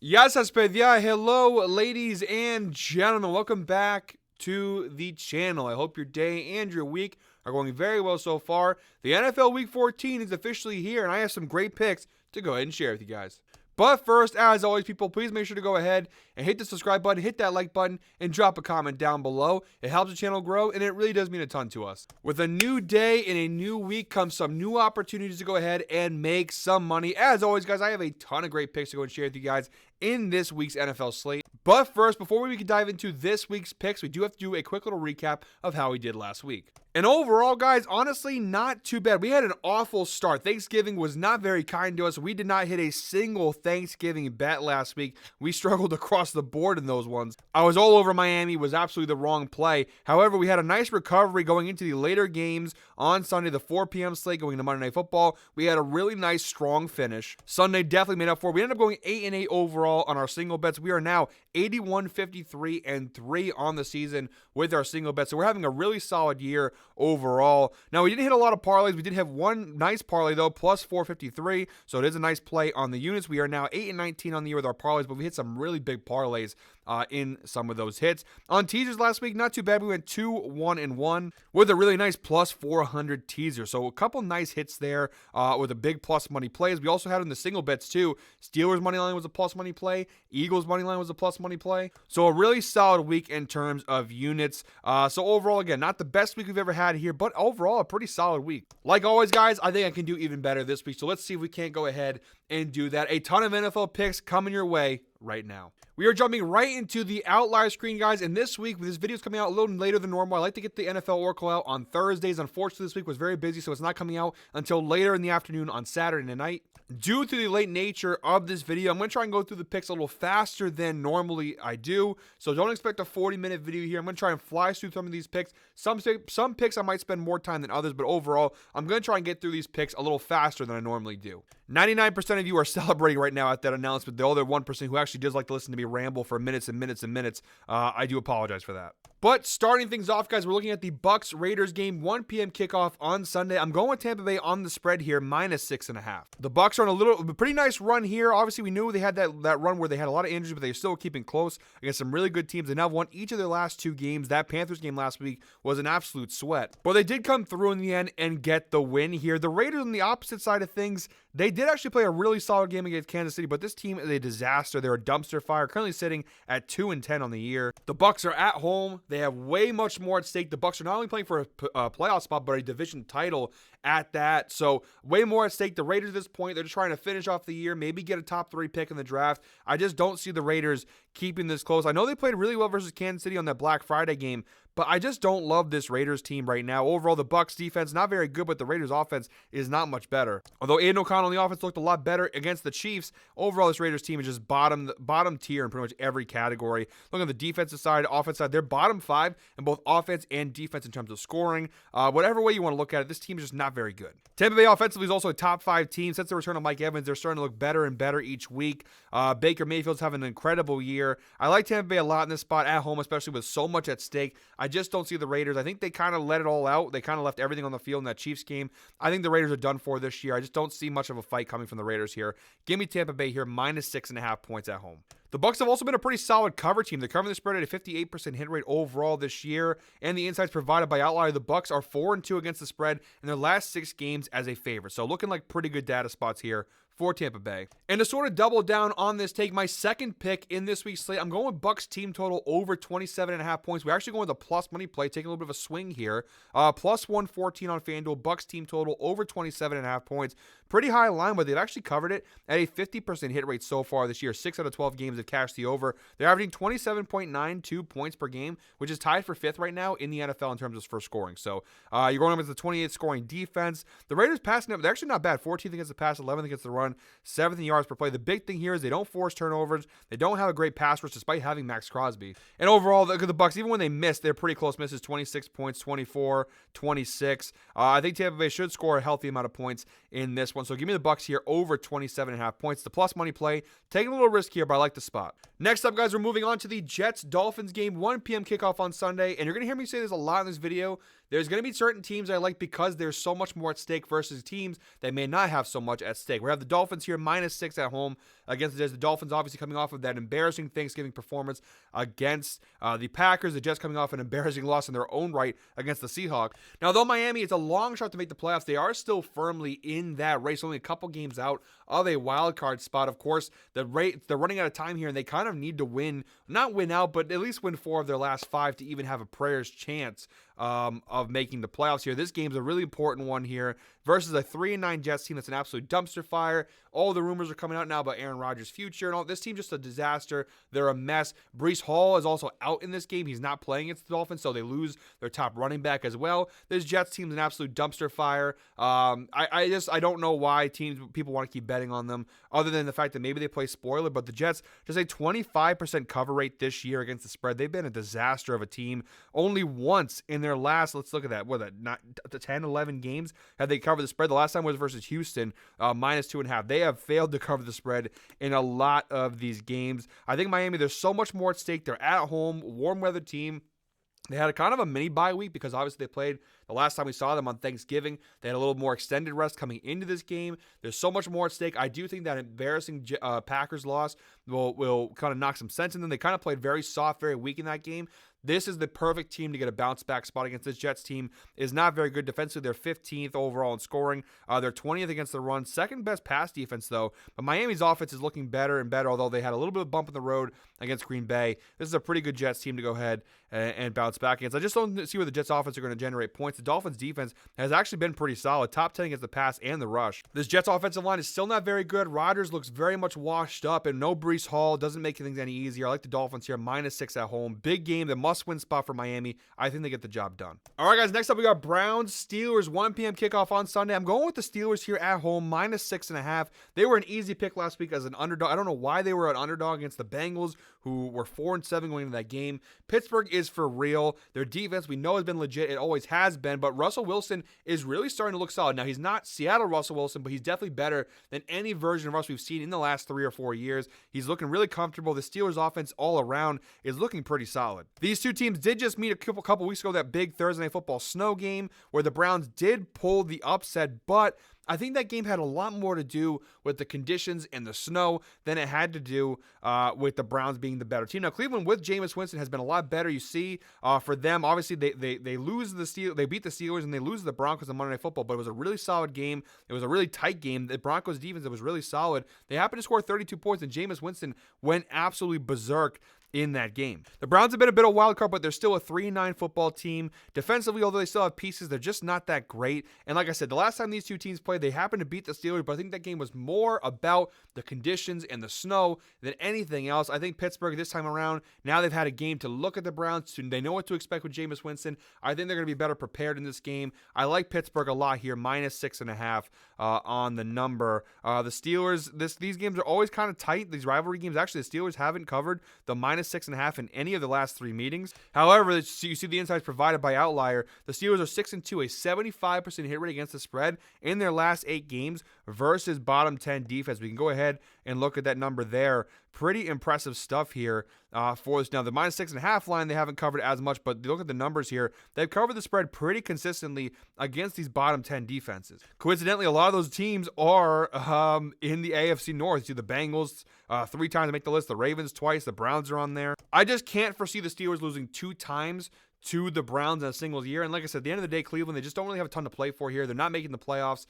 Yes, Aspedia. Hello, ladies and gentlemen. Welcome back to the channel. I hope your day and your week are going very well so far. The NFL Week 14 is officially here, and I have some great picks to go ahead and share with you guys. But first, as always, people, please make sure to go ahead and hit the subscribe button, hit that like button, and drop a comment down below. It helps the channel grow, and it really does mean a ton to us. With a new day and a new week comes some new opportunities to go ahead and make some money. As always, guys, I have a ton of great picks to go and share with you guys in this week's NFL slate. But first, before we can dive into this week's picks, we do have to do a quick little recap of how we did last week. And overall, guys, honestly, not too bad. We had an awful start. Thanksgiving was not very kind to us. We did not hit a single Thanksgiving bet last week. We struggled across the board in those ones. I was all over Miami. Was absolutely the wrong play. However, we had a nice recovery going into the later games on Sunday, the 4 p.m. slate going into Monday Night Football. We had a really nice, strong finish. Sunday definitely made up for it. We ended up going 8-8 overall on our single bets. We are now 81, 53, and 3 on the season with our single bets. So we're having a really solid year overall. Now, we didn't hit a lot of parlays. We did have one nice parlay, though, plus 453. So it is a nice play on the units. We are now 8-19 on the year with our parlays, but we hit some really big parlays in some of those hits. On teasers last week, not too bad. We went 2-1-1 with a really nice plus 400 teaser. So a couple nice hits there with a big plus money plays. We also had in the single bets too. Steelers money line was a plus money play. Eagles money line was a plus money play. So a really solid week in terms of units. So overall, again, not the best week we've ever had here, but overall a pretty solid week. Like always, guys, I think I can do even better this week. So let's see if we can't go ahead and do that. A ton of NFL picks coming your way right now. We are jumping right into the outlier screen, guys, and this week, this video is coming out a little later than normal. I like to get the NFL Oracle out on Thursdays. Unfortunately, this week was very busy, so it's not coming out until later in the afternoon on Saturday night. Due to the late nature of this video, I'm going to try and go through the picks a little faster than normally I do, so don't expect a 40-minute video here. I'm going to try and fly through some of these picks. Some picks I might spend more time than others, but overall, I'm going to try and get through these picks a little faster than I normally do. 99% of you are celebrating right now at that announcement. The other 1% who actually does like to listen to me ramble for minutes and minutes and minutes, I do apologize for that. But starting things off, guys, we're looking at the Bucs-Raiders game, 1 p.m. kickoff on Sunday. I'm going with Tampa Bay on the spread here, minus 6.5. The Bucs are on a pretty nice run here. Obviously, we knew they had that run where they had a lot of injuries, but they're still keeping close against some really good teams. They now won each of their last 2 games. That Panthers game last week was an absolute sweat. But they did come through in the end and get the win here. The Raiders on the opposite side of things, they did actually play a really solid game against Kansas City, but this team is a disaster. They're a dumpster fire, currently sitting at 2-10 on the year. The Bucs are at home. They have way much more at stake. The Bucs are not only playing for a playoff spot, but a division title at that. So way more at stake. The Raiders at this point, they're just trying to finish off the year, maybe get a top 3 pick in the draft. I just don't see the Raiders keeping this close. I know they played really well versus Kansas City on that Black Friday game, but I just don't love this Raiders team right now. Overall, the Bucs defense, not very good, but the Raiders offense is not much better. Although Aiden O'Connell on the offense looked a lot better against the Chiefs, overall, this Raiders team is just bottom tier in pretty much every category. Look at the defensive side, offense side, they're bottom 5 in both offense and defense in terms of scoring. Whatever way you want to look at it, this team is just not very good. Tampa Bay offensively is also a top 5 team. Since the return of Mike Evans, they're starting to look better and better each week. Baker Mayfield's having an incredible year. I like Tampa Bay a lot in this spot at home, especially with so much at stake. I just don't see the Raiders. I think they kind of let it all out. They kind of left everything on the field in that Chiefs game. I think the Raiders are done for this year. I just don't see much of a fight coming from the Raiders here. Give me Tampa Bay here, minus 6.5 points at home. The Bucs have also been a pretty solid cover team. They're covering the spread at a 58% hit rate overall this year, and the insights provided by Outlier. The Bucs are 4-2 against the spread in their last 6 games as a favorite. So looking like pretty good data spots here for Tampa Bay. And to sort of double down on this, take my second pick in this week's slate. I'm going with Bucs team total over 27.5 points. We're actually going with a plus money play, taking a little bit of a swing here. Plus 114 on FanDuel. Bucs team total over 27.5 points. Pretty high line, but they've actually covered it at a 50% hit rate so far this year. 6 out of 12 games have cashed the over. They're averaging 27.92 points per game, which is tied for 5th right now in the NFL in terms of first scoring. So you're going up with the 28th scoring defense. The Raiders passing up, they're actually not bad. 14th against the pass, 11th against the run, 7th in yards per play. The big thing here is they don't force turnovers. They don't have a great pass rush despite having Max Crosby. And overall, the Bucs, even when they miss, they're pretty close misses. 26 points, 24, 26. I think Tampa Bay should score a healthy amount of points in this one. So give me the Bucs here over 27.5 points. The plus money play. Taking a little risk here, but I like the spot. Next up, guys, we're moving on to the Jets-Dolphins game. 1 p.m. kickoff on Sunday. And you're going to hear me say this a lot in this video. there's going to be certain teams I like because there's so much more at stake versus teams that may not have so much at stake. We have the Dolphins here, -6 at home against the Jets. The Dolphins obviously coming off of that embarrassing Thanksgiving performance against the Packers. The Jets coming off an embarrassing loss in their own right against the Seahawks. Now, though Miami, it's a long shot to make the playoffs, they are still firmly in that race, only a couple games out of a wild card spot. Of course, they're running out of time here, and they kind of need to not win out, but at least win 4 of their last 5 to even have a prayer's chance of making the playoffs here. This game's a really important one here versus a 3-9 Jets team that's an absolute dumpster fire. All the rumors are coming out now about Aaron Rodgers' future and all. This team just a disaster. They're a mess. Breece Hall is also out in this game. He's not playing against the Dolphins, so they lose their top running back as well. This Jets team's an absolute dumpster fire. I don't know why people want to keep betting on them, other than the fact that maybe they play spoiler. But the Jets, just a 25% cover rate this year against the spread. They've been a disaster of a team. Only once in their last, let's look at that, not 10, 11 games have they covered the spread. The last time was versus Houston, -2.5. They have failed to cover the spread in a lot of these games. I think Miami, there's so much more at stake. They're at home, warm weather team. They had a kind of a mini bye week because obviously they played the last time we saw them on Thanksgiving. They had a little more extended rest coming into this game. There's so much more at stake. I do think that embarrassing Packers loss will kind of knock some sense in them. They kind of played very soft, very weak in that game. This is the perfect team to get a bounce back spot against this Jets team. Is not very good defensively. They're 15th overall in scoring. They're 20th against the run. Second best pass defense, though. But Miami's offense is looking better and better, although they had a little bit of bump in the road against Green Bay. This is a pretty good Jets team to go ahead and bounce back against. I just don't see where the Jets offense are going to generate points. The Dolphins defense has actually been pretty solid. Top 10 against the pass and the rush. This Jets offensive line is still not very good. Rodgers looks very much washed up, and no Breece Hall doesn't make things any easier. I like the Dolphins here, -6 at home. Big game, the must-win spot for Miami. I think they get the job done. All right, guys, next up we got Browns-Steelers, 1 p.m. kickoff on Sunday. I'm going with the Steelers here at home, -6.5. They were an easy pick last week as an underdog. I don't know why they were an underdog against the Bengals, who were 4-7 going into that game. Pittsburgh is for real. Their defense, we know, has been legit. It always has been, but Russell Wilson is really starting to look solid. Now, he's not Seattle Russell Wilson, but he's definitely better than any version of Russ we've seen in the last 3 or 4 years. He's looking really comfortable. The Steelers offense all around is looking pretty solid. These two teams did just meet a couple weeks ago, that big Thursday Night Football snow game where the Browns did pull the upset, but I think that game had a lot more to do with the conditions and the snow than it had to do with the Browns being the better team. Now, Cleveland with Jameis Winston has been a lot better. You see, for them, obviously they beat the Steelers and they lose the Broncos on Monday Night Football, but it was a really solid game. It was a really tight game. The Broncos defense, it was really solid. They happened to score 32 points, and Jameis Winston went absolutely berserk in that game. The Browns have been a bit of a wild card, but they're still a 3-9 football team. Defensively, although they still have pieces, they're just not that great. And like I said, the last time these two teams played, they happened to beat the Steelers, but I think that game was more about the conditions and the snow than anything else. I think Pittsburgh this time around, now they've had a game to look at the Browns, they know what to expect with Jameis Winston. I think they're going to be better prepared in this game. I like Pittsburgh a lot here, -6.5 on the number. The Steelers, these games are always kind of tight. These rivalry games, actually, the Steelers haven't covered the -6.5 in any of the last 3 meetings. However, you see the insights provided by Outlier. The Steelers are 6-2, a 75% hit rate against the spread in their last 8 games versus bottom 10 defense. We can go ahead and look at that number there. Pretty impressive stuff here for us. Now, the -6.5 line, they haven't covered as much, but look at the numbers here. They've covered the spread pretty consistently against these bottom 10 defenses. Coincidentally, a lot of those teams are in the AFC North. You see the Bengals 3 times to make the list, the Ravens twice, the Browns are on there. I just can't foresee the Steelers losing 2 times to the Browns in a single year. And like I said, at the end of the day, Cleveland, they just don't really have a ton to play for here. They're not making the playoffs.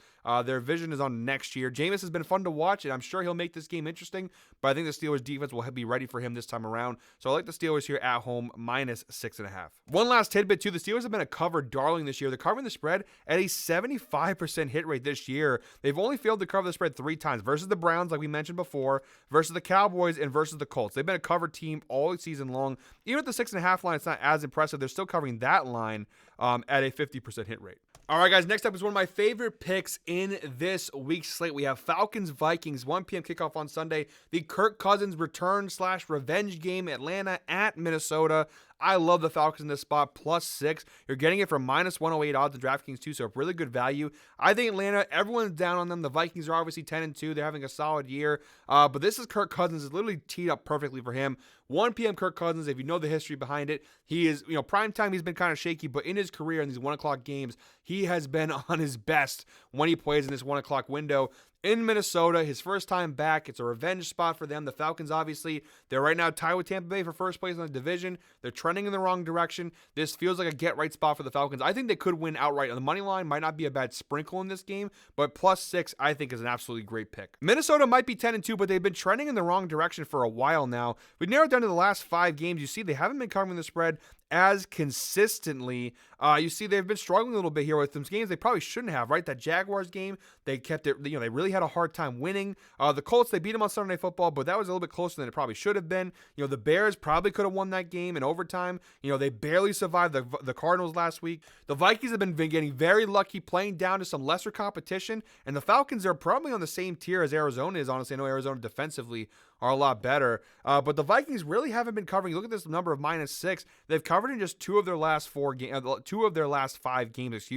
Their vision is on next year. Jameis has been fun to watch, and I'm sure he'll make this game interesting, but I think the Steelers defense will be ready for him this time around. So I like the Steelers here at home, -6.5. One last tidbit, too. The Steelers have been a covered darling this year. They're covering the spread at a 75% hit rate this year. They've only failed to cover the spread 3 times versus the Browns, like we mentioned before, versus the Cowboys, and versus the Colts. They've been a covered team all season long. Even at the 6.5 line, it's not as impressive. They're still covering that line at a 50% hit rate. All right, guys, next up is one of my favorite picks in this week's slate. We have Falcons-Vikings, 1 p.m. kickoff on Sunday. The Kirk Cousins return/revenge game, Atlanta at Minnesota. I love the Falcons in this spot, +6. You're getting it for -108 odds in DraftKings too, so really good value. I think Atlanta, everyone's down on them. The Vikings are obviously 10-2. They're having a solid year, but this is Kirk Cousins. It's literally teed up perfectly for him. 1 p.m. Kirk Cousins, if you know the history behind it, he is, prime time, he's been kind of shaky, but in his career in these 1 o'clock games, he has been on his best when he plays in this 1 o'clock window. In Minnesota, his first time back. It's a revenge spot for them. The Falcons, obviously, they're right now tied with Tampa Bay for first place in the division. They're trending in the wrong direction. This feels like a get-right spot for the Falcons. I think they could win outright. On the money line, might not be a bad sprinkle in this game, but +6, I think, is an absolutely great pick. Minnesota might be 10-2, but they've been trending in the wrong direction for a while now. We narrowed down to the last 5 games. You see, they haven't been covering the spread as consistently. You see, they've been struggling a little bit here with some games they probably shouldn't have, right? That Jaguars game, they kept it, they really had a hard time winning. The Colts, they beat them on Sunday Night Football, but that was a little bit closer than it probably should have been. The Bears probably could have won that game in overtime. They barely survived the Cardinals last week. The Vikings have been getting very lucky playing down to some lesser competition, and the Falcons are probably on the same tier as Arizona is, honestly. I know Arizona defensively are a lot better, but the Vikings really haven't been covering. Look at this number of -6. They've covered in just 2 of their last 5 games,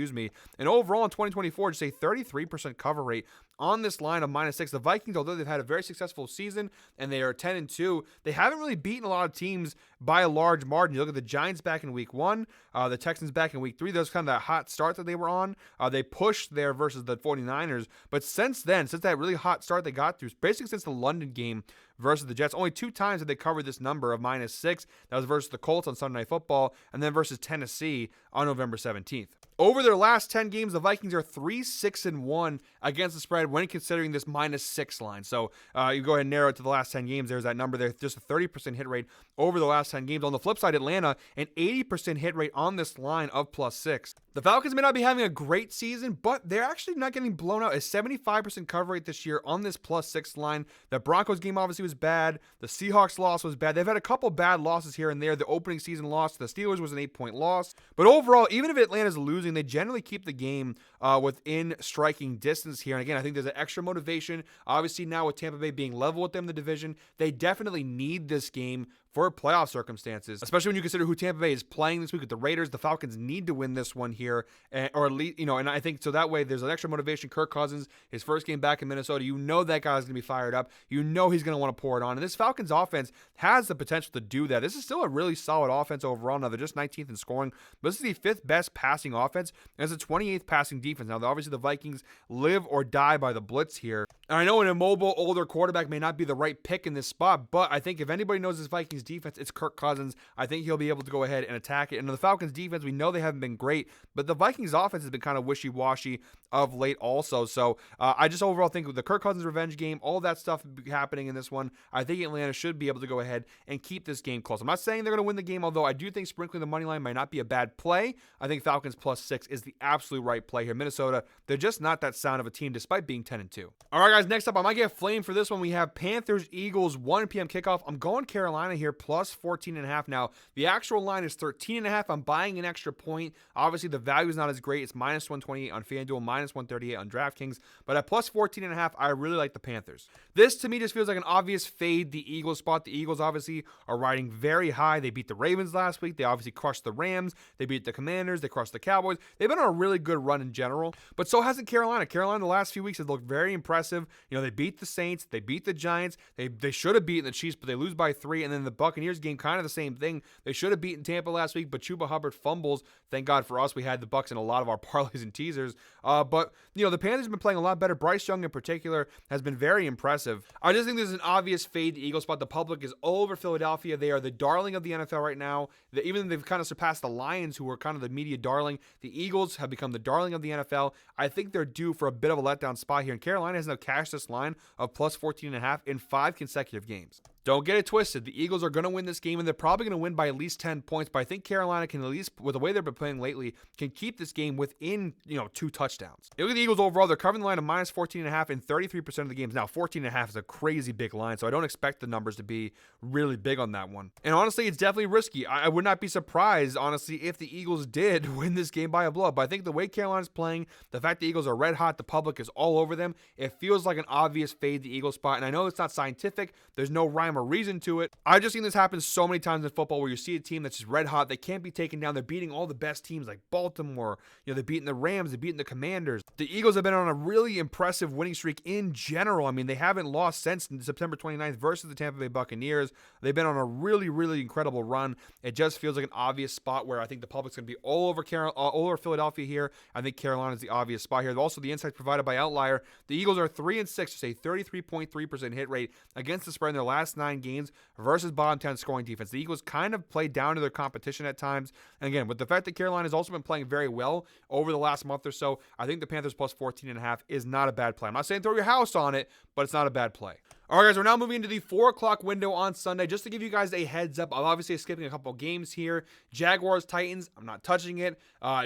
and overall in 2024, just a 33% cover rate on this line of -6. The Vikings, although they've had a very successful season and they are 10-2, they haven't really beaten a lot of teams by a large margin. You look at the Giants back in week 1, the Texans back in week 3. Those kind of that hot start that they were on. They pushed there versus the 49ers, but since then, since that really hot start they got through, basically since the London game versus the Jets, only 2 times have they covered this number of -6. That was versus the Colts on Sunday Night Football, and then versus Tennessee on November 17th. Over their last 10 games, the Vikings are 3-6-1 against the spread when considering this -6 line. So you go ahead and narrow it to the last 10 games. There's that number there, just a 30% hit rate over the last 10 games. On the flip side, Atlanta, an 80% hit rate on this line of +6. The Falcons may not be having a great season, but they're actually not getting blown out. A 75% cover rate this year on this +6 line. The Broncos game obviously was bad. The Seahawks loss was bad. They've had a couple bad losses here and there. The opening season loss to the Steelers was an 8-point loss. But overall, even if Atlanta's losing, they generally keep the game within striking distance here. And again, I think there's an extra motivation. Obviously, now with Tampa Bay being level with them in the division, they definitely need this game for playoff circumstances, especially when you consider who Tampa Bay is playing this week with the Raiders. The Falcons need to win this one here, or at least, and I think so that way there's an extra motivation. Kirk Cousins, his first game back in Minnesota, that guy's going to be fired up. He's going to want to pour it on. And this Falcons offense has the potential to do that. This is still a really solid offense overall. Now, they're just 19th in scoring, but this is the 5th best passing offense, and it's the 28th passing defense. Now, obviously, the Vikings live or die by the blitz here. And I know an immobile, older quarterback may not be the right pick in this spot, but I think if anybody knows this Vikings defense, it's Kirk Cousins. I think he'll be able to go ahead and attack it. And the Falcons defense, we know they haven't been great, but the Vikings offense has been kind of wishy-washy of late also. So I just overall think with the Kirk Cousins revenge game, all that stuff happening in this one, I think Atlanta should be able to go ahead and keep this game close. I'm not saying they're going to win the game, although I do think sprinkling the money line might not be a bad play. I think Falcons +6 is the absolute right play here. Minnesota, they're just not that sound of a team despite being 10-2. All right, guys, next up, I might get flamed for this one. We have Panthers, Eagles, 1 p.m. kickoff. I'm going Carolina here, +14.5. Now, the actual line is 13.5. I'm buying an extra point. Obviously, the value is not as great. It's -128 on FanDuel, -138 on DraftKings. But at +14.5, I really like the Panthers. This, to me, just feels like an obvious fade the Eagles spot. The Eagles, obviously, are riding very high. They beat the Ravens last week. They obviously crushed the Rams. They beat the Commanders. They crushed the Cowboys. They've been on a really good run in general. But so hasn't Carolina. Carolina, the last few weeks, has looked very impressive. They beat the Saints. They beat the Giants. They should have beaten the Chiefs, but they lose by 3. And then the Buccaneers game, kind of the same thing. They should have beaten Tampa last week, but Chuba Hubbard fumbles. Thank God for us. We had the Bucs in a lot of our parlays and teasers. But the Panthers have been playing a lot better. Bryce Young in particular has been very impressive. I just think there's an obvious fade the Eagles spot. The public is all over Philadelphia. They are the darling of the NFL right now. Even they've kind of surpassed the Lions, who were kind of the media darling. The Eagles have become the darling of the NFL. I think they're due for a bit of a letdown spot here. And Carolina has now cashed this line of +14.5 in 5 consecutive games. Don't get it twisted. The Eagles are going to win this game, and they're probably going to win by at least 10 points. But I think Carolina can, at least with the way they've been playing lately, can keep this game within 2 touchdowns. You look at the Eagles overall; they're covering the line of -14.5 in 33% of the games. Now, 14.5 is a crazy big line, so I don't expect the numbers to be really big on that one. And honestly, it's definitely risky. I would not be surprised, honestly, if the Eagles did win this game by a blowout. But I think the way Carolina's playing, the fact the Eagles are red hot, the public is all over them, it feels like an obvious fade the Eagles spot. And I know it's not scientific. There's no rhyme rhyme or reason to it. I've just seen this happen so many times in football where you see a team that's just red hot. They can't be taken down. They're beating all the best teams like Baltimore. They're beating the Rams. They're beating the Commanders. The Eagles have been on a really impressive winning streak in general. I mean, they haven't lost since September 29th versus the Tampa Bay Buccaneers. They've been on a really, really incredible run. It just feels like an obvious spot where I think the public's going to be all over Philadelphia here. I think Carolina is the obvious spot here. Also, the insights provided by Outlier. The Eagles are 3-6, just a 33.3% hit rate against the spread in their last 9 games versus bottom 10 scoring defense. The Eagles kind of play down to their competition at times. And again, with the fact that Carolina has also been playing very well over the last month or so, I think the Panthers plus 14.5 is not a bad play. I'm not saying throw your house on it, but it's not a bad play. All right, guys, we're now moving into the 4 o'clock window on Sunday. Just to give you guys a heads up, I'm obviously skipping a couple games here. Jaguars, Titans, I'm not touching it.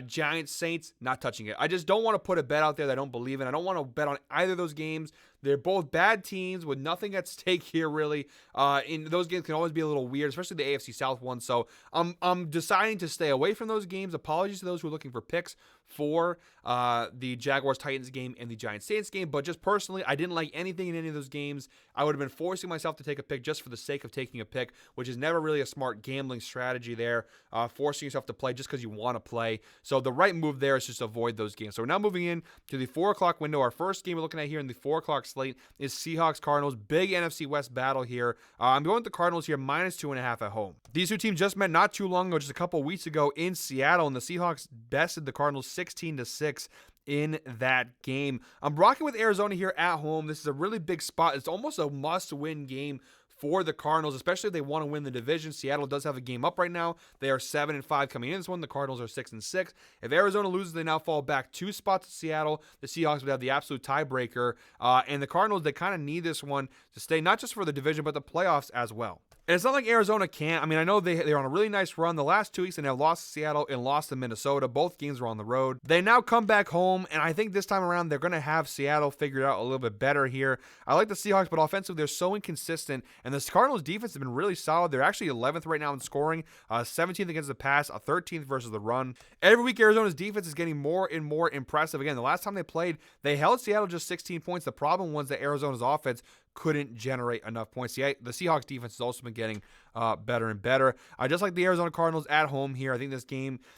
Giants, Saints, not touching it. I just don't want to put a bet out there that I don't believe in. I don't want to bet on either of those games. They're both bad teams with nothing at stake here, really. In those games can always be a little weird, especially the AFC South one. So I'm deciding to stay away from those games. Apologies to those who are looking for picks for the Jaguars-Titans game and the Giants-Saints game. But just personally, I didn't like anything in any of those games. I would have been forcing myself to take a pick just for the sake of taking a pick, which is never really a smart gambling strategy there, forcing yourself to play just because you want to play. So the right move there is just avoid those games. So we're now moving in to the 4 o'clock window. Our first game we're looking at here in the 4 o'clock slate is Seahawks-Cardinals. Big NFC West battle here. I'm going with the Cardinals here, minus 2.5 at home. These two teams just met not too long ago, just a couple weeks ago in Seattle, and the Seahawks bested the Cardinals 16-6 in that game. I'm rocking with Arizona here at home. This is a really big spot. It's almost a must-win game for the Cardinals, especially if they want to win the division. Seattle does have a game up right now. They are 7-5 coming in this one. The Cardinals are 6-6. If Arizona loses, they now fall back 2 spots to Seattle. The Seahawks would have the absolute tiebreaker. And the Cardinals, they kind of need this one to stay, not just for the division, but the playoffs as well. And it's not like Arizona can't. I mean, I know they're on a really nice run. The last 2 weeks, they now lost to Seattle and lost to Minnesota. Both games were on the road. They now come back home, and I think this time around, they're going to have Seattle figured out a little bit better here. I like the Seahawks, but offensively, they're so inconsistent. And the Cardinals' defense has been really solid. They're actually 11th right now in scoring, 17th against the pass, 13th versus the run. Every week, Arizona's defense is getting more and more impressive. Again, the last time they played, they held Seattle just 16 points. The problem was that Arizona's offense couldn't generate enough points. The Seahawks defense has also been getting better and better. I just like the Arizona Cardinals at home here. I think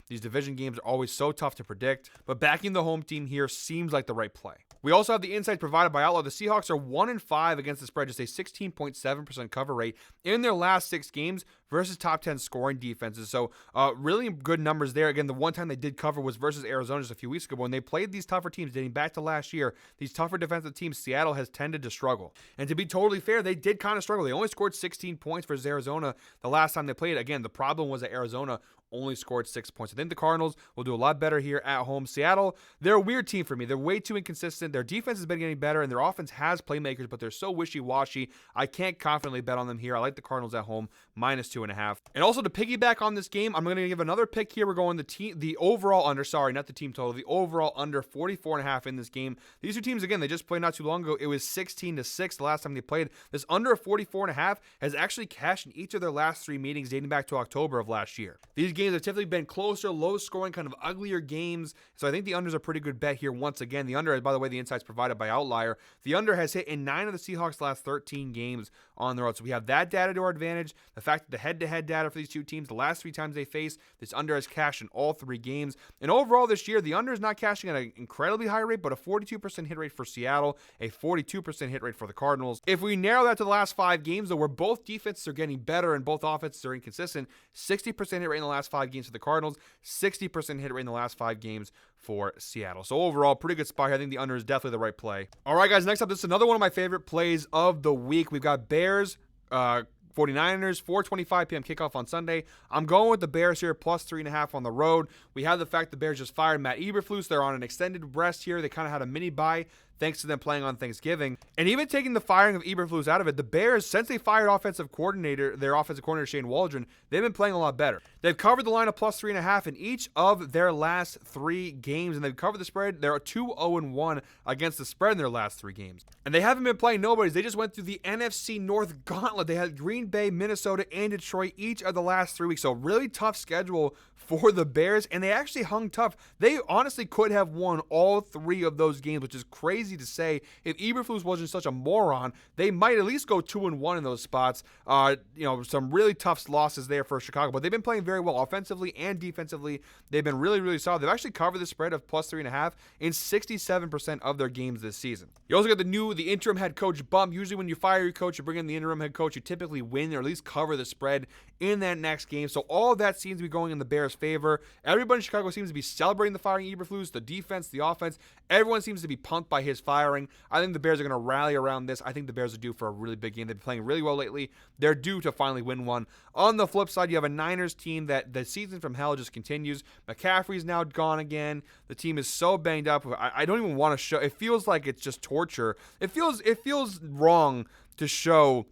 these division games are always so tough to predict, but backing the home team here seems like the right play. We also have the insights provided by Outlaw. The Seahawks are 1-5 against the spread, just a 16.7% cover rate in their last 6 games versus top 10 scoring defenses. So really good numbers there. Again, the one time they did cover was versus Arizona just a few weeks ago. When they played these tougher teams dating back to last year, these tougher defensive teams, Seattle has tended to struggle. And to be totally fair, they did kind of struggle. They only scored 16 points versus Arizona the last time they played. Again, the problem was that Arizona only scored 6 points. I think the Cardinals will do a lot better here at home. Seattle, they're a weird team for me. They're way too inconsistent. Their defense has been getting better, and their offense has playmakers, but they're so wishy-washy. I can't confidently bet on them here. I like the Cardinals at home, minus 2.5. And also to piggyback on this game, I'm going to give another pick here. We're going the overall under, sorry, not the team total, the overall under 44.5 in this game. These two teams, again, they just played not too long ago. It was 16-6 the last time they played. This under 44.5 has actually cashed in each of their last 3 meetings dating back to October of last year. These games have typically been closer, low-scoring, kind of uglier games, so I think the under is a pretty good bet here once again. The under, by the way, the insights provided by Outlier. The under has hit in 9 of the Seahawks' last 13 games on the road, so we have that data to our advantage. The fact that the head-to-head data for these two teams, the last 3 times they faced, this under has cashed in all 3 games. And overall this year, the under is not cashing at an incredibly high rate, but a 42% hit rate for Seattle, a 42% hit rate for the Cardinals. If we narrow that to the last 5 games, though, where both defenses are getting better and both offenses are inconsistent, 60% hit rate in the last 5 games for the Cardinals, 60% hit rate in the last 5 games for Seattle. So overall, pretty good spot here. I think the under is definitely the right play. All right, guys, next up, this is another one of my favorite plays of the week. We've got Bears, 49ers, 4:25 p.m. kickoff on Sunday. I'm going with the Bears here, plus 3.5 on the road. We have the fact the Bears just fired Matt Eberflus. They're on an extended rest here. They kind of had a mini bye thanks to them playing on Thanksgiving. And even taking the firing of Eberflus out of it, the Bears, since they fired their offensive coordinator Shane Waldron, they've been playing a lot better. They've covered the line of plus 3.5 in each of their last 3 games, and they've covered the spread. They're 2-0-1 against the spread in their last 3 games. And they haven't been playing nobodies. They just went through the NFC North gauntlet. They had Green Bay, Minnesota, and Detroit each of the last 3 weeks. So really tough schedule for the Bears, and they actually hung tough. They honestly could have won all 3 of those games, which is crazy crazy to say. If Eberflus wasn't such a moron, they might at least go 2-1 in those spots. Some really tough losses there for Chicago, but they've been playing very well offensively and defensively. They've been really, really solid. They've actually covered the spread of plus 3.5 in 67% of their games this season. You also got the interim head coach bump. Usually when you fire your coach, you bring in the interim head coach, you typically win or at least cover the spread in that next game. So all of that seems to be going in the Bears' favor. Everybody in Chicago seems to be celebrating the firing of Eberflus, the defense, the offense. Everyone seems to be pumped by his firing. I think the Bears are going to rally around this. I think the Bears are due for a really big game. They've been playing really well lately. They're due to finally win one. On the flip side, you have a Niners team that the season from hell just continues. McCaffrey's now gone again. The team is so banged up. I don't even want to show. It feels like it's just torture. It feels wrong to show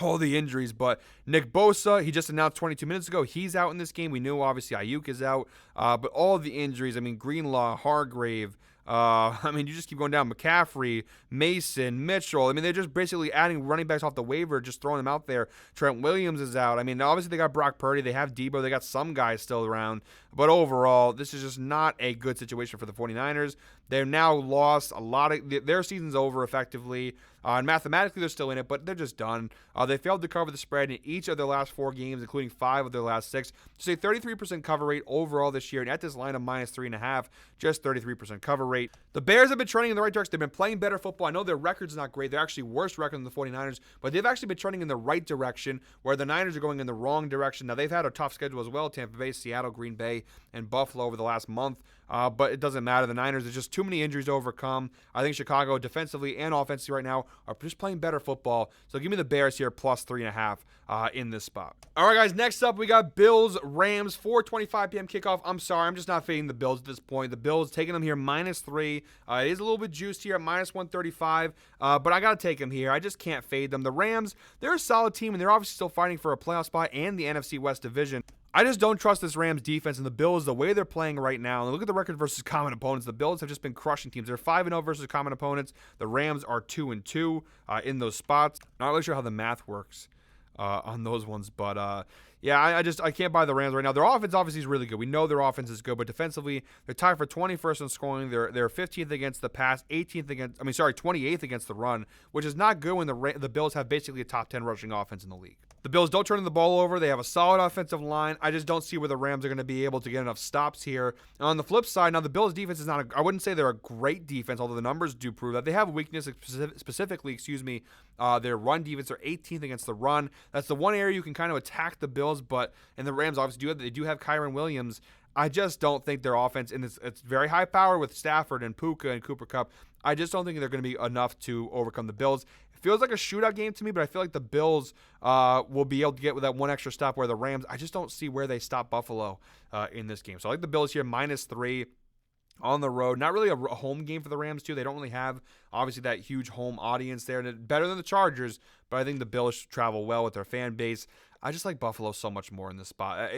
all the injuries, but Nick Bosa, he just announced 22 minutes ago, he's out in this game. We knew, obviously, Ayuk is out, but all of the injuries, Greenlaw, Hargrave, you just keep going down. McCaffrey, Mason, Mitchell. They're just basically adding running backs off the waiver, just throwing them out there. Trent Williams is out. Obviously they got Brock Purdy. They have Debo. They got some guys still around. But overall, this is just not a good situation for the 49ers. They've now lost a lot of – their season's over effectively. And mathematically, they're still in it, but they're just done. They failed to cover the spread in each of their last 4 games, including 5 of their last 6. Just a 33% cover rate overall this year, and at this line of minus 3.5, just 33% cover rate. The Bears have been trending in the right direction. They've been playing better football. I know their record's not great. They're actually worse record than the 49ers, but they've actually been trending in the right direction, where the Niners are going in the wrong direction. Now, they've had a tough schedule as well: Tampa Bay, Seattle, Green Bay, and Buffalo over the last month. But it doesn't matter. The Niners, there's just too many injuries to overcome. I think Chicago, defensively and offensively right now, are just playing better football. So give me the Bears here, plus 3.5 in this spot. All right, guys, next up, we got Bills-Rams, 4:25 p.m. kickoff. I'm sorry, I'm just not fading the Bills at this point. The Bills, taking them here, minus 3. It is a little bit juiced here at minus 135, but I got to take them here. I just can't fade them. The Rams, they're a solid team, and they're obviously still fighting for a playoff spot and the NFC West division. I just don't trust this Rams defense and the Bills the way they're playing right now. And look at the record versus common opponents. The Bills have just been crushing teams. They're 5-0 versus common opponents. The Rams are 2-2 in those spots. Not really sure how the math works on those ones, but I can't buy the Rams right now. Their offense obviously is really good. We know their offense is good, but defensively, they're tied for 21st in scoring. They're 15th against the pass, 28th against the run, which is not good when the Bills have basically a top 10 rushing offense in the league. The Bills don't turn the ball over. They have a solid offensive line. I just don't see where the Rams are going to be able to get enough stops here. And on the flip side, now the Bills' defense is not I wouldn't say they're a great defense, although the numbers do prove that. They have a weakness, specifically, their run defense. They're 18th against the run. That's the one area you can kind of attack the Bills, and the Rams obviously do have Kyren Williams. I just don't think their offense, and it's very high power with Stafford and Puka and Cooper Kupp. I just don't think they're going to be enough to overcome the Bills. It feels like a shootout game to me, but I feel like the Bills will be able to get with that one extra stop, where the Rams, I just don't see where they stop Buffalo in this game. So I like the Bills here, minus 3 on the road. Not really a home game for the Rams, too. They don't really have, obviously, that huge home audience there. Better than the Chargers, but I think the Bills travel well with their fan base. I just like Buffalo so much more in this spot.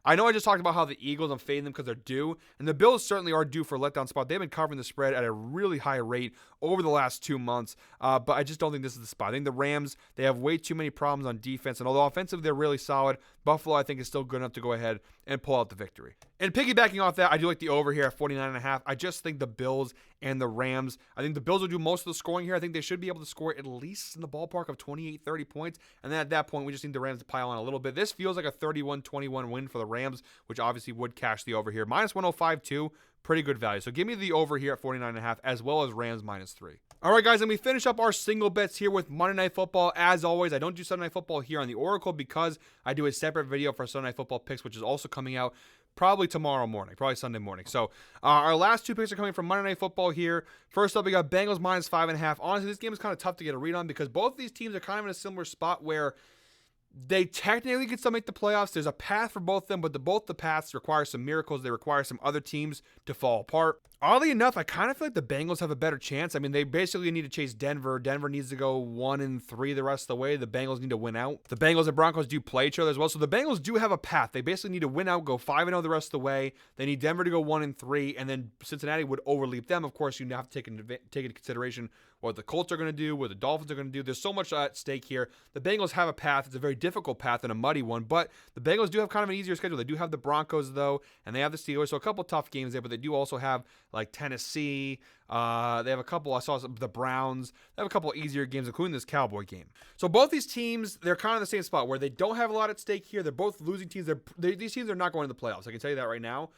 I know I just talked about how the Eagles, I'm fading them because they're due, and the Bills certainly are due for a letdown spot. They've been covering the spread at a really high rate over the last 2 months, but I just don't think this is the spot. I think the Rams, they have way too many problems on defense, and although offensively they're really solid, Buffalo, I think, is still good enough to go ahead and pull out the victory. And piggybacking off that, I do like the over here at 49.5. I just think the Bills and the Rams, I think the Bills will do most of the scoring here. I think they should be able to score at least in the ballpark of 28, 30 points, and then at that point, we just need the Rams to pile on a little bit. This feels like a 31-21 win for the Rams, which obviously would cash the over here. Minus 105 too, pretty good value. So give me the over here at 49.5, as well as Rams minus 3. All right, guys, and we finish up our single bets here with Monday Night Football. As always, I don't do Sunday Night Football here on the Oracle because I do a separate video for Sunday Night Football picks, which is also coming out probably tomorrow morning, probably Sunday morning. So our last 2 picks are coming from Monday Night Football here. First up, we got Bengals minus 5.5. Honestly, this game is kind of tough to get a read on because both of these teams are kind of in a similar spot where they technically can still make the playoffs. There's a path for both of them, but both the paths require some miracles. They require some other teams to fall apart. Oddly enough, I kind of feel like the Bengals have a better chance. They basically need to chase Denver. Denver needs to go 1-3 the rest of the way. The Bengals need to win out. The Bengals and Broncos do play each other as well, so the Bengals do have a path. They basically need to win out, go 5-0 the rest of the way. They need Denver to go 1-3, and then Cincinnati would overleap them. Of course, you have to take into consideration what the Colts are going to do, what the Dolphins are going to do. There's so much at stake here. The Bengals have a path. It's a very difficult path and a muddy one, but the Bengals do have kind of an easier schedule. They do have the Broncos, though, and they have the Steelers, so a couple tough games there, but they do also have like Tennessee. They have a couple, I saw the Browns. They have a couple easier games, including this Cowboy game. So both these teams, they're kind of in the same spot where they don't have a lot at stake here. They're both losing teams. These teams are not going to the playoffs. I can tell you that right now.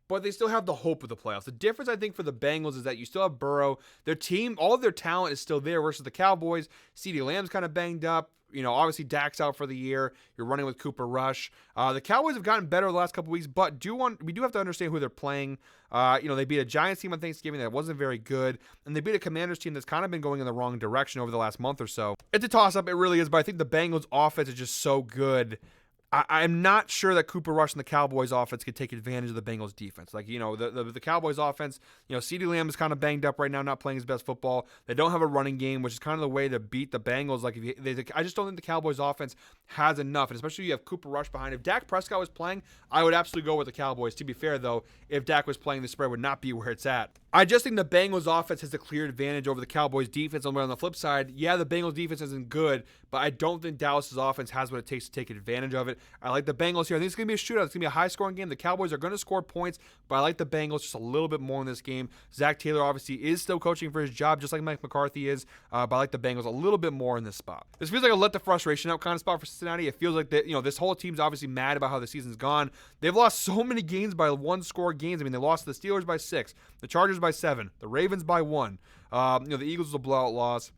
But they still have the hope of the playoffs. The difference, I think, for the Bengals is that you still have Burrow. Their team, all of their talent is still there versus the Cowboys. CeeDee Lamb's kind of banged up. Obviously Dak's out for the year. You're running with Cooper Rush. The Cowboys have gotten better the last couple weeks, but we do have to understand who they're playing. They beat a Giants team on Thanksgiving that wasn't very good, and they beat a Commanders team that's kind of been going in the wrong direction over the last month or so. It's a toss-up, it really is, but I think the Bengals offense is just so good. I'm not sure that Cooper Rush and the Cowboys offense could take advantage of the Bengals defense. The Cowboys offense, CeeDee Lamb is kind of banged up right now, not playing his best football. They don't have a running game, which is kind of the way to beat the Bengals. I just don't think the Cowboys offense has enough, and especially you have Cooper Rush behind. If Dak Prescott was playing, I would absolutely go with the Cowboys. To be fair, though, if Dak was playing, the spread would not be where it's at. I just think the Bengals offense has a clear advantage over the Cowboys defense. On the flip side, yeah, the Bengals defense isn't good, but I don't think Dallas's offense has what it takes to take advantage of it. I like the Bengals here. I think it's going to be a shootout. It's going to be a high-scoring game. The Cowboys are going to score points, but I like the Bengals just a little bit more in this game. Zach Taylor obviously is still coaching for his job, just like Mike McCarthy is, but I like the Bengals a little bit more in this spot. This feels like a let the frustration out kind of spot for Cincinnati. It feels like this whole team's obviously mad about how the season's gone. They've lost so many games by one-score games. I mean, they lost to the Steelers by 6, the Chargers by 7, the Ravens by 1. The Eagles was a blowout loss.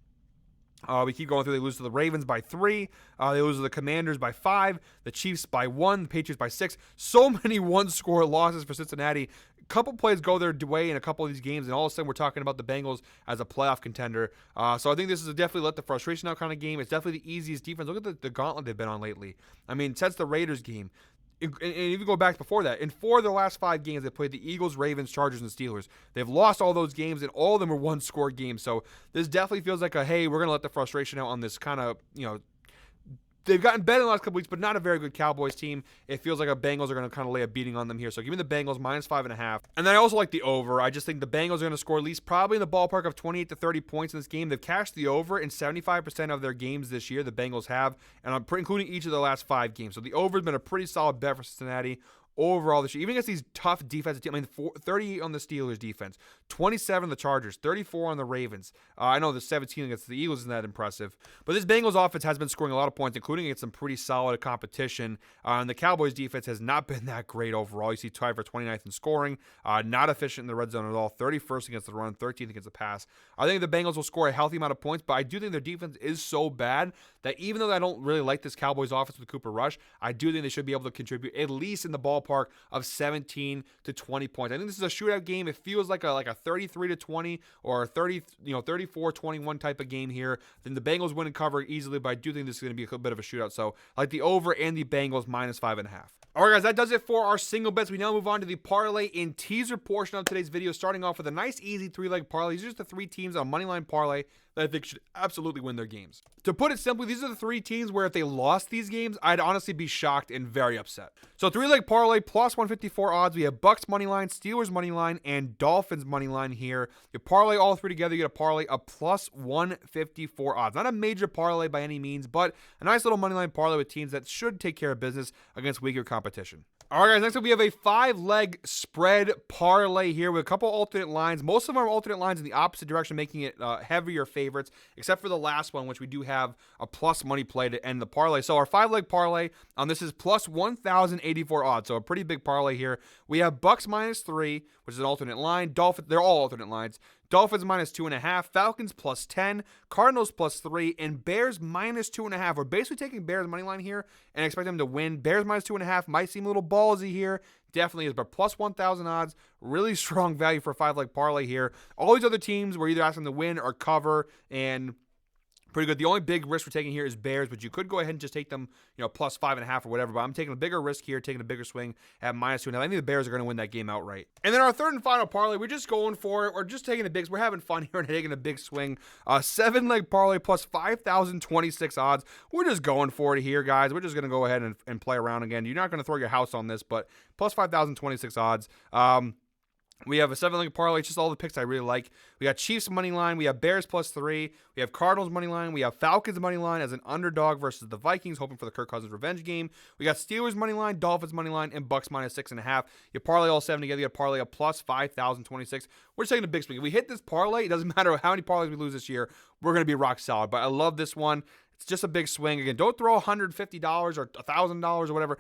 We keep going through. They lose to the Ravens by 3. They lose to the Commanders by 5. The Chiefs by 1. The Patriots by 6. So many one-score losses for Cincinnati. A couple plays go their way in a couple of these games, and all of a sudden we're talking about the Bengals as a playoff contender. So I think this is definitely let the frustration out kind of game. It's definitely the easiest defense. Look at the gauntlet they've been on lately. I mean, since the Raiders game. And even go back before that, in 4 of their last 5 games, they played the Eagles, Ravens, Chargers, and Steelers. They've lost all those games, and all of them were one-score games. So this definitely feels like hey, we're going to let the frustration out on this kind of, they've gotten better in the last couple weeks, but not a very good Cowboys team. It feels like the Bengals are going to kind of lay a beating on them here. So give me the Bengals minus 5.5. And then I also like the over. I just think the Bengals are going to score at least probably in the ballpark of 28 to 30 points in this game. They've cashed the over in 75% of their games this year. The Bengals have, and I'm including each of the last 5 games. So the over has been a pretty solid bet for Cincinnati overall this year, even against these tough defensive teams. I mean, 38 on the Steelers defense, 27 on the Chargers, 34 on the Ravens. I know the 17 against the Eagles isn't that impressive, but this Bengals offense has been scoring a lot of points, including against some pretty solid competition. And the Cowboys defense has not been that great overall. You see tied for 29th in scoring, not efficient in the red zone at all, 31st against the run, 13th against the pass. I think the Bengals will score a healthy amount of points, but I do think their defense is so bad that even though I don't really like this Cowboys offense with Cooper Rush, I do think they should be able to contribute at least in the ballpark of 17 to 20 points. I think this is a shootout game. It feels like a 33 to 20 or a 34-21 type of game here. Then the Bengals win and cover easily, but I do think this is going to be a bit of a shootout. So I like the over and the Bengals minus 5.5. All right, guys, that does it for our single bets. We now move on to the parlay and teaser portion of today's video, starting off with a nice, easy 3-leg parlay. These are just the 3 teams on Moneyline Parlay that I think should absolutely win their games. To put it simply, these are the 3 teams where if they lost these games, I'd honestly be shocked and very upset. So 3-leg parlay, plus 154 odds. We have Bucks Moneyline, Steelers Moneyline, and Dolphins Moneyline here. You parlay all 3 together, you get a parlay of plus 154 odds. Not a major parlay by any means, but a nice little Moneyline parlay with teams that should take care of business against weaker competition. All right, guys, next up we have a 5-leg spread parlay here with a couple alternate lines. Most of our alternate lines in the opposite direction, making it heavier favorites, except for the last one, which we do have a plus money play to end the parlay. So our 5-leg parlay, this is plus 1,084 odds, so a pretty big parlay here. We have Bucks minus 3, which is an alternate line. Dolphins, they're all alternate lines. Dolphins minus 2.5, Falcons plus 10, Cardinals plus 3, and Bears minus 2.5. We're basically taking Bears money line here and expect them to win. Bears minus 2.5 might seem a little ballsy here. Definitely is, but plus 1,000 odds, really strong value for a 5-leg parlay here. All these other teams, we're either asking them to win or cover, and pretty good. The only big risk we're taking here is Bears, but you could go ahead and just take them, plus 5.5 or whatever. But I'm taking a bigger risk here, taking a bigger swing at minus 2.5. I think the Bears are going to win that game outright. And then our third and final parlay, we're just going for it. We're just taking the bigs. We're having fun here and taking a big swing. 7-leg parlay plus 5,026 odds. We're just going for it here, guys. We're just going to go ahead and play around again. You're not going to throw your house on this, but plus 5,026 odds. We have a 7-leg parlay, just all the picks I really like. We got Chiefs money line. We have Bears +3. We have Cardinals money line. We have Falcons money line as an underdog versus the Vikings, hoping for the Kirk Cousins revenge game. We got Steelers money line, Dolphins money line, and Bucks -6.5. You parlay all 7 together. You have parlay a +5,026. We're just taking a big swing. If we hit this parlay, it doesn't matter how many parlays we lose this year. We're going to be rock solid. But I love this one. It's just a big swing. Again, don't throw $150 or $1,000 or whatever.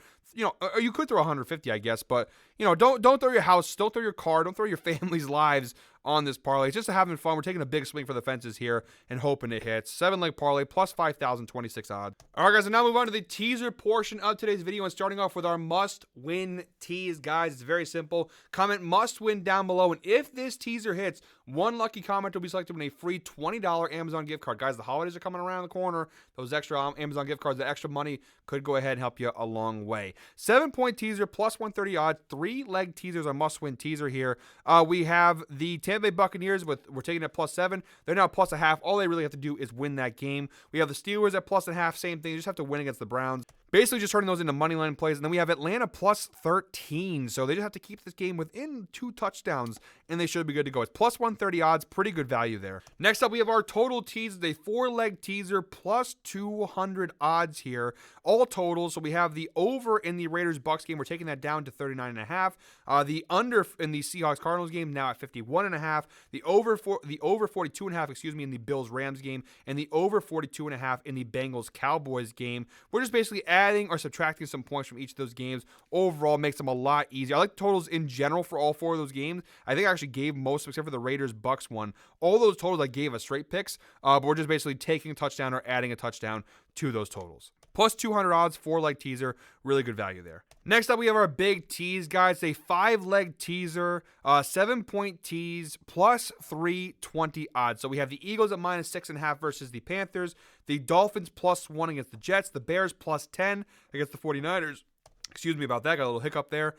Or you could throw $150, I guess, but don't throw your house, don't throw your car, don't throw your family's lives on this parlay. It's just having fun. We're taking a big swing for the fences here and hoping it hits. 7-leg parlay +5,026 odds. All right, guys, and now move on to the teaser portion of today's video and starting off with our must-win tease, guys. It's very simple. Comment must-win down below, and if this teaser hits, one lucky comment will be selected with a free $20 Amazon gift card. Guys, the holidays are coming around the corner. Those extra Amazon gift cards, the extra money could go ahead and help you a long way. 7-point teaser +130 odds. 3-leg teasers are must-win teaser here. We have the Tampa Bay Buccaneers we're taking it +7. They're now +0.5. All they really have to do is win that game. We have the Steelers at +0.5. Same thing. You just have to win against the Browns. Basically just turning those into money line plays. And then we have Atlanta +13. So they just have to keep this game within 2 touchdowns, and they should be good to go. It's +130 odds. Pretty good value there. Next up, we have our total tease. A 4-leg teaser +200 odds here. All totals. So we have the over in the Raiders-Bucks game. We're taking that down to 39.5. The under in the Seahawks-Cardinals game now at 51.5. The over 42.5, in the Bills-Rams game. And the over 42.5 in the Bengals-Cowboys game. We're just basically adding or subtracting some points from each of those games. Overall, makes them a lot easier. I like totals in general for all 4 of those games. I think I actually gave most, except for the Raiders-Bucks one. All those totals I gave as straight picks, but we're just basically taking a touchdown or adding a touchdown to those totals. +200 odds, 4-leg teaser. Really good value there. Next up, we have our big tease, guys. A 5-leg teaser, 7-point tease, +320 odds. So we have the Eagles at -6.5 versus the Panthers. The Dolphins +1 against the Jets. The Bears +10 against the 49ers. Excuse me about that. Got a little hiccup there.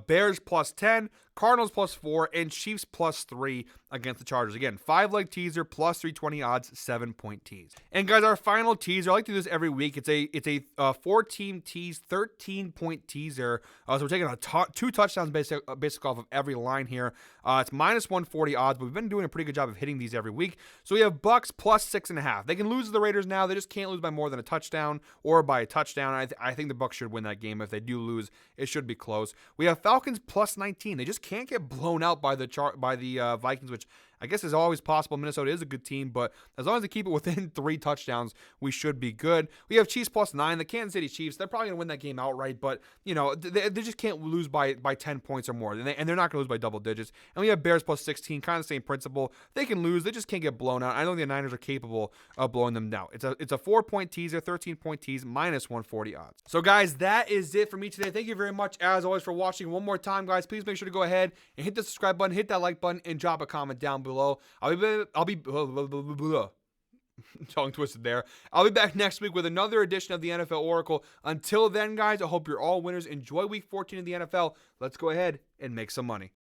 Bears +10, Cardinals +4, and Chiefs +3 against the Chargers. Again, 5-leg teaser, +320 odds, 7-point tease. And guys, our final teaser, I like to do this every week. It's a 4-team tease, 13-point teaser. So we're taking 2 touchdowns basic off of every line here. It's -140 odds, but we've been doing a pretty good job of hitting these every week. So we have Bucks +6.5. They can lose to the Raiders now. They just can't lose by more than a touchdown or by a touchdown. I think the Bucks should win that game. If they do lose, it should be close. We have Falcons +19. They just can't get blown out by the Vikings, which I guess is always possible. Minnesota is a good team, but as long as they keep it within 3 touchdowns, we should be good. We have Chiefs +9. The Kansas City Chiefs, they're probably going to win that game outright, but they just can't lose by 10 points or more, and they're not going to lose by double digits. And we have Bears +16, kind of the same principle. They can lose, they just can't get blown out. I know the Niners are capable of blowing them down. It's a 4-point teaser, 13-point tease, -140 odds. So guys, that is it for me today. Thank you very much, as always, for watching. One more time, guys, please make sure to go ahead and hit the subscribe button, hit that like button, and drop a comment down below. I'll be tongue twisted there. I'll be back next week with another edition of the NFL Oracle. Until then, guys, I hope you're all winners. Enjoy Week 14 of the NFL. Let's go ahead and make some money.